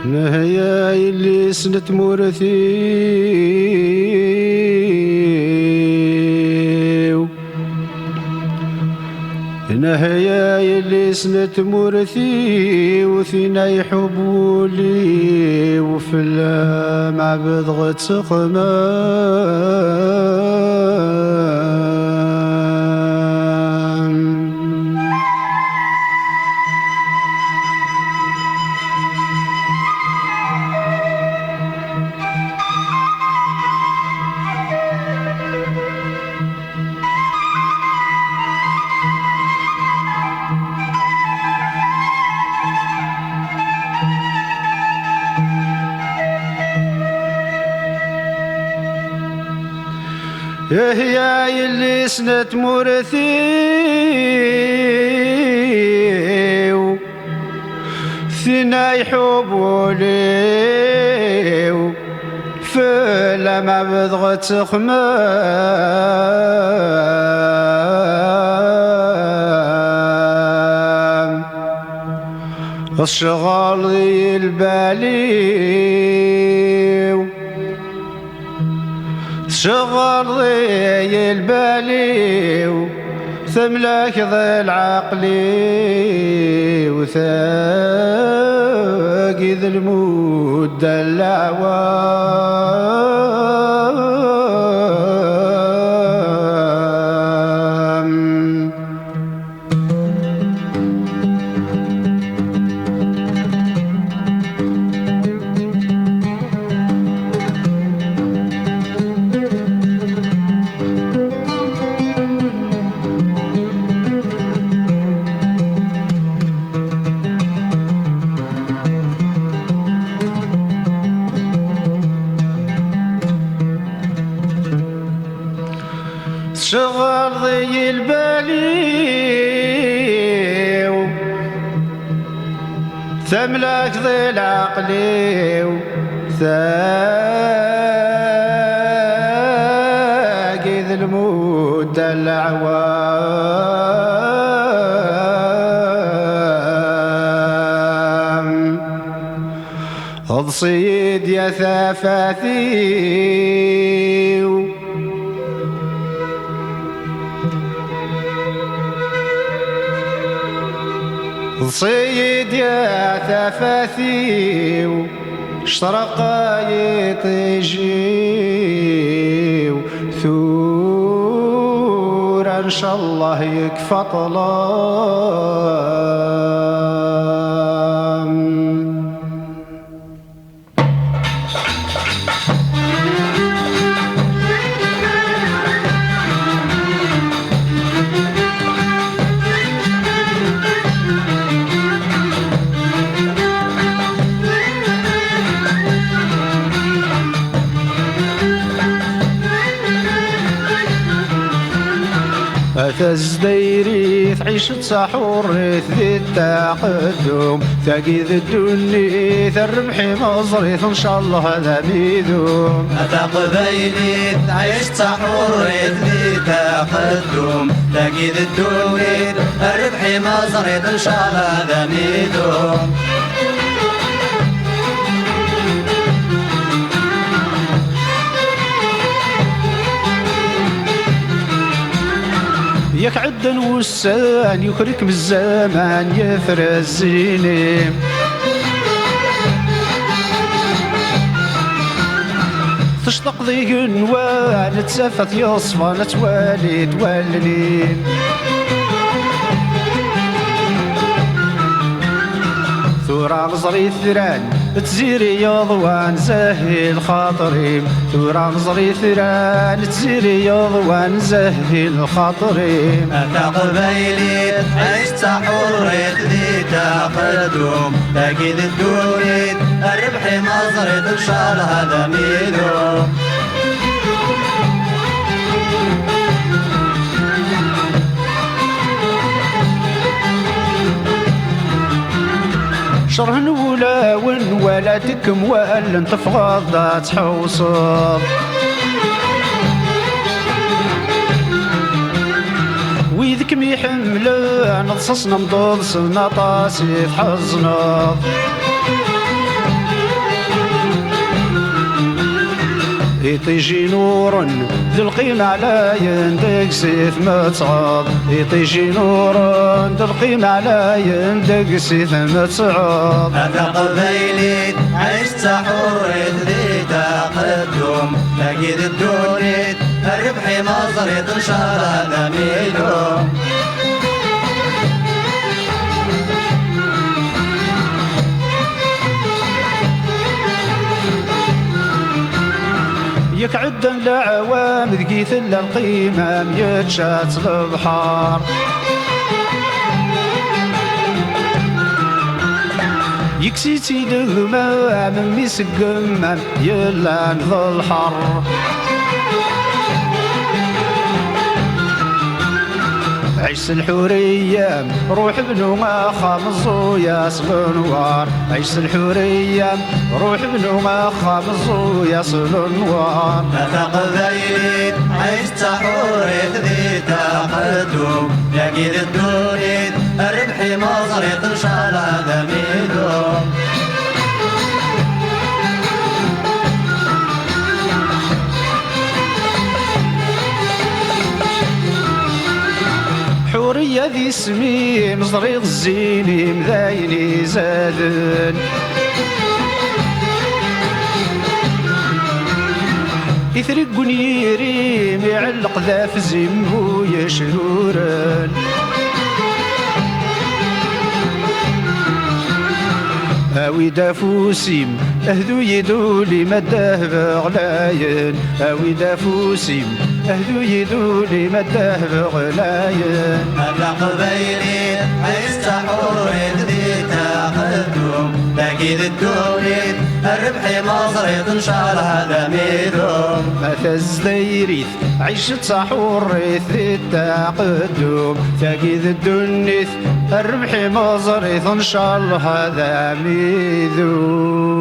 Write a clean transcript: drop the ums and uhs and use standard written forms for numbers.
نهيا اللي سنت مورثي نهيا اللي سنت مورثي وثينا يحبولي وفي المعبد غتسقما يا اللي سنت مورثي ثنا يحبوا لي فلا ما بضغت خمام الشغال ذي البالي شغل ضي البالي ثملك ذي العقلي وثاقي ذي المود العوام شغل ضي البالي ثملك ضي العقلي ثاقي ذي المود العوام اضصيد يا ثفاثي صيد يا ثفاثي اشترق يطيجي ثور ان شاء الله يكفى طلام تزديري تعيش تصحور ذي التقدم ثاقي ذي الدني الربح مصريث ان شاء الله هذا ميدوم تقبيلي تعيش تصحور ذي التقدم ثاقي ذي الدني الربح مصريث ان شاء الله هذا ميدوم ياك عدن والسان يخرك بالزمان يفرز زيني تشطق ذي قنوان تسافت يصفى نتوالي تولنين ثورة غزري ثران تزيري يضوان زهل خاطري ثورة غزري ثران تزيري يضوان زهل خاطري تقبيلي عيش تحريت ذي تقدم تأكيد الدوريد الربح مصريت ان شاء الله هذا ميدوم شرهن ولا ولا تكم ولا تفغض تحوصل ويذكم يحمل نضصصنا مضوصنا طاسي حزنا يطيجي نور ذو القيمة على يندق سيف متصعد يطيجي نور ذو القيمة على يندق سيف متصعد هذا قبيلي عشت حريت ذي تقدم تجد الدنيا الربح مصري تنشر هذا ميلهم يكعد العوام ذقيث القيمة يتشات البحار يكسيتي دغما من مسقم يلا نظل الحر عيش الحورية روح بنو ما خامزو يا صلنوار عيش الحورية روح بنو ما خامزو يا صلنوار تقبيلي عشت حريت ذي تقدم يقيد الدنيا الربح مصري تنشر هذا ميلهم حورية ذي سمي مصري غزيني مذايني زادن يثرق يريم يعلق ذا في زمو يشرورن أوي دافوسيم أهدو يدولي مداه بغلاين أوي دافوسيم أهدو يدولي مداه بغلاين هذا قبيلي عشت حريت ذي تقدم تأكيد الدنيا الربح مصري تنشر هذا ميلهم مثل الزليريث عيشت حريت ذي التقدم تأكيد الدنيا الربح مصري تنشر هذا ميلهم